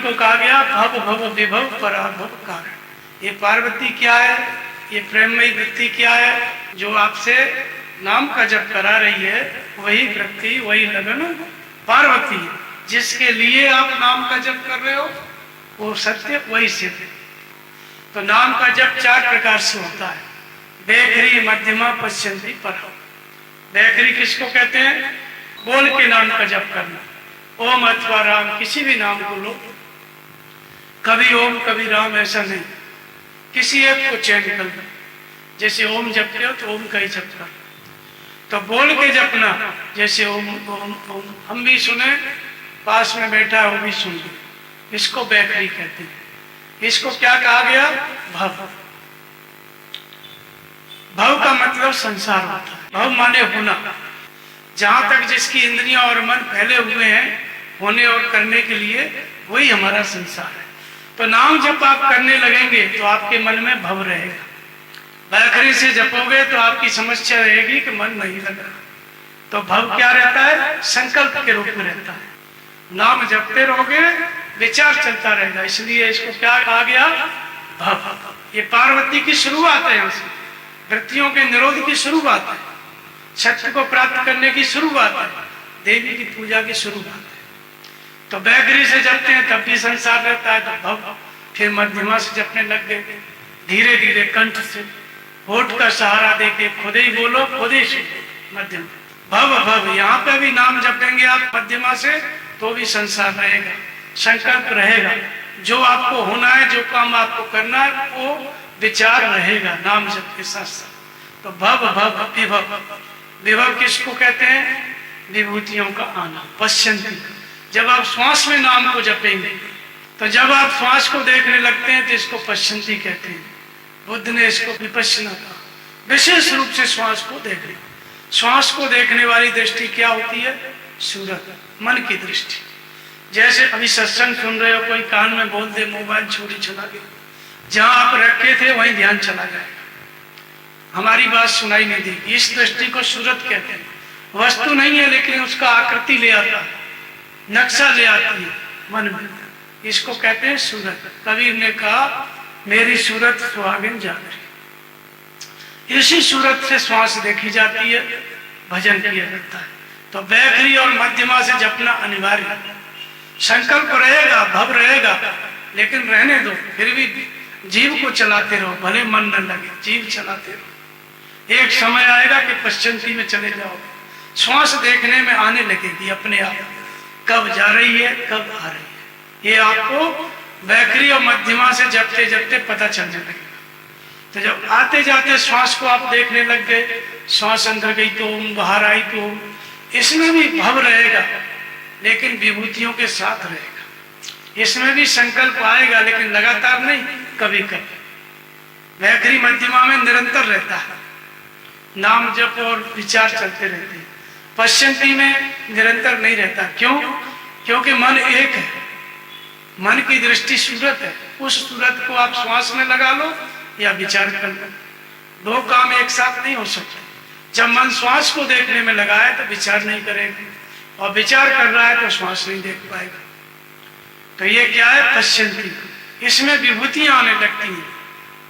को कहा गया भव भव विभव पराभव कारण। ये पार्वती क्या है, ये प्रेममयी वृत्ति क्या है, जो आपसे नाम का जप करा रही है, वही वृत्ति वही लगन पार्वती है। जिसके लिए आप नाम का जप कर रहे हो वो सत्य वही सिद्ध। तो नाम का जप 4 प्रकार से होता है, बैखरी मध्यमा पश्यंती परम। बैखरी किसको कहते हैं? बोल के नाम का जप करना, ओम अथवा राम, किसी भी नाम को लो, कभी ओम कभी राम ऐसा नहीं, किसी एक को चयन कर लो। जैसे ओम जपते हो तो ओम का ही जप कर, तो बोल के जपना, जैसे ओम ओम ओम, हम भी सुने, पास में बैठा है वो भी सुन ले, इसको बैखरी कहते हैं। इसको क्या कहा गया? भव। भव का मतलब संसार होता है। भव माने होना, जहां तक जिसकी इंद्रियां और मन फैले हुए हैं होने और करने के लिए, वही हमारा संसार है। तो नाम जब आप करने लगेंगे तो आपके मन में भव रहेगा। बैखरी से जपोगे तो आपकी समस्या रहेगी कि मन नहीं लग रहा, तो भव क्या रहता है? संकल्प के रूप में रहता है। नाम जपते रहोगे, विचार चलता रहेगा, इसलिए इसको क्या कहा गया? भव। ये पार्वती की शुरुआत है, यहाँ से वृत्तियों के निरोध की शुरुआत है, सत्य को प्राप्त करने की शुरुआत है, देवी की पूजा की शुरुआत है। तो बैखरी से जपते हैं तब भी संसार रहता है, तो भव। फिर मध्यमा से जपने लग गए, धीरे धीरे कंठ से, होठ का सहारा देके खुद ही बोलो, खुद ही सुनो, मध्यम भव भव। यहाँ पे भी नाम जपेंगे आप मध्यमा से तो भी संसार रहेगा, संकल्प रहेगा, जो आपको होना है, जो काम आपको करना है, वो विचार रहेगा नाम जप के साथ साथ। तो भव भव विभव। विभव किसको कहते हैं? विभूतियों का आना, पश्यंती। जब आप श्वास में नाम को जपेंगे, तो जब आप श्वास को देखने लगते हैं तो इसको पश्यंती कहते हैं। बुद्ध ने इसको विपश्यना कहा, विशेष रूप से श्वास को देखना। श्वास को देखने वाली दृष्टि क्या होती है? सूरत, मन की दृष्टि। जैसे अभी सत्संग सुन रहे हो, कोई कान में बोल दे, मोबाइल चोरी चला गया, जहां आप रखे थे वहीं ध्यान चला जाएगा, हमारी बात सुनाई नहीं देगी। इस दृष्टि को सूरत कहते हैं। वस्तु नहीं है लेकिन उसका आकृति ले आता है, नक्शा ले आती है मन में, इसको कहते हैं सूरत। कबीर ने कहा, मेरी सूरत सुहागिन जागरी। इसी सूरत से श्वास देखी जाती है, भजन किया जाता है। तो बैखरी और मध्यमा से जपना अनिवार्य है। संकल्प रहेगा, भव रहेगा, लेकिन रहने दो, फिर भी जीव को चलाते रहो, भले मन न लगे, जीव चलाते रहो। एक समय आएगा कि पश्चंती में चले जाओगे, श्वास देखने में आने लगेगी अपने आप, कब जा रही है कब आ रही है, ये आपको बैखरी और मध्यमा से जपते जपते पता चलने लगेगा। तो जब आते जाते श्वास को आप देखने लग गए, श्वास अंदर गई तो ओम, बाहर आई तो ओम, इसमें भी भव रहेगा लेकिन विभूतियों के साथ रहेगा। इसमें भी संकल्प आएगा लेकिन लगातार नहीं, कभी कभी। बैखरी मध्यमा में निरंतर रहता है, नाम जप और विचार चलते रहते हैं। पश्चंती में निरंतर नहीं रहता। क्यों? क्योंकि मन एक है, मन की दृष्टि सूरत है। उस सूरत को आप श्वास में लगा लो या विचार कर लो, दो काम एक साथ नहीं हो सकते। जब मन श्वास को देखने में लगा है तो विचार नहीं करेगा, और विचार कर रहा है तो श्वास नहीं देख पाएगा। तो ये क्या है? पश्चंती। इसमें विभूतियां आने लगती हैं,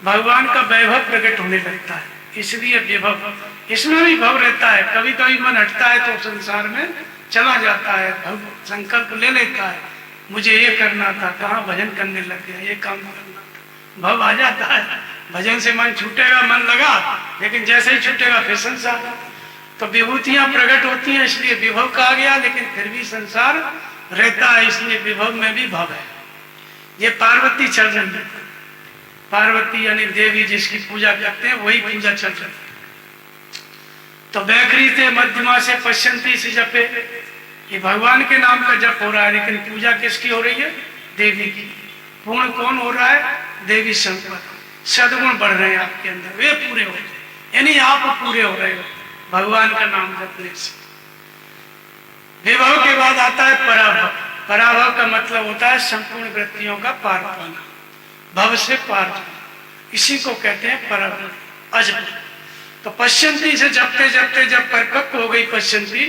भगवान का वैभव प्रकट होने लगता है, इसलिए विभव। इसमें भी भव रहता है, कभी कभी मन हटता है तो संसार में चला जाता है, भव संकल्प ले लेता है, मुझे ये करना था, कहाँ भजन करने लग गया, ये काम करना था, भव आ जाता है। भजन से मन छूटेगा, मन लगा, लेकिन जैसे ही छूटेगा फिर संसार। तो विभूतियां प्रकट होती हैं, इसलिए विभव कहा गया, लेकिन फिर भी संसार रहता है, इसलिए विभव में भी भव है। ये पार्वती चल रही है, पार्वती यानी देवी जिसकी पूजा करते हैं, वही पूजा चल रही है। तो बैखरी से मध्यमा से पश्चंती से जपे, ये भगवान के नाम का जप हो रहा है, लेकिन पूजा किसकी हो रही है? देवी की। पूर्ण कौन हो रहा है? देवी संपद। सदगुण बढ़ रहे हैं आपके अंदर, वे पूरे हो रहे हैं, यानी आप पूरे हो रहे हो भगवान का नाम जपने से। विभव के बाद आता है पराभव। पराभव का मतलब होता है संपूर्ण वृत्तियों का पार पाना, भव से पार जाना, इसी को कहते हैं पराभव, अजब। तो पश्चंती से जपते जपते जब परिपक्व हो गई पश्चंती,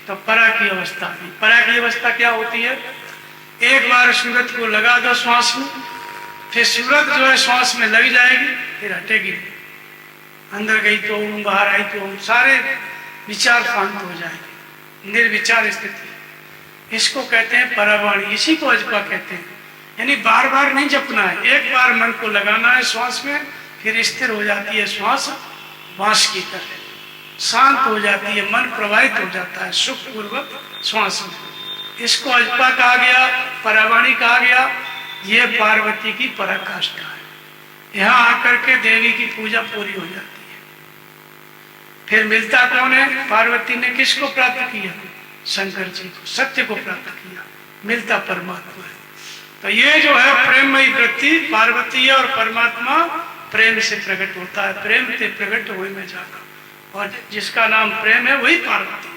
तो परा की अवस्था आई। परा की अवस्था क्या होती है? एक बार सूरत को लगा दो श्वास में, फिर सूरत जो है श्वास में लग जाएगी, फिर हटेगी। अंदर गई तो ओम, बाहर आई तो ओम, सारे विचार शांत हो जाएंगे, निर्विचार स्थिति। इसको कहते हैं परावाणी, इसी को अजपा कहते हैं। यानी बार बार नहीं जपना है, एक बार मन को लगाना है श्वास में, फिर स्थिर हो जाती है श्वास, बांस की तरह शांत हो जाती है, मन प्रवाहित हो जाता है सुखपूर्वक श्वास में। इसको अजपा कहा गया, परावाणी कहा गया। ये पार्वती की पराकाष्ठा है। यहाँ आकर के देवी की पूजा पूरी हो जाती है। फिर मिलता कौन है? पार्वती ने किसको प्राप्त किया? शंकर जी को, सत्य को प्राप्त किया। मिलता परमात्मा है। तो ये जो है प्रेममयी वृत्ति पार्वती है, और परमात्मा प्रेम से प्रकट होता है। प्रेम से प्रकट हुए में जाकर, और जिसका नाम प्रेम है वही पार्वती।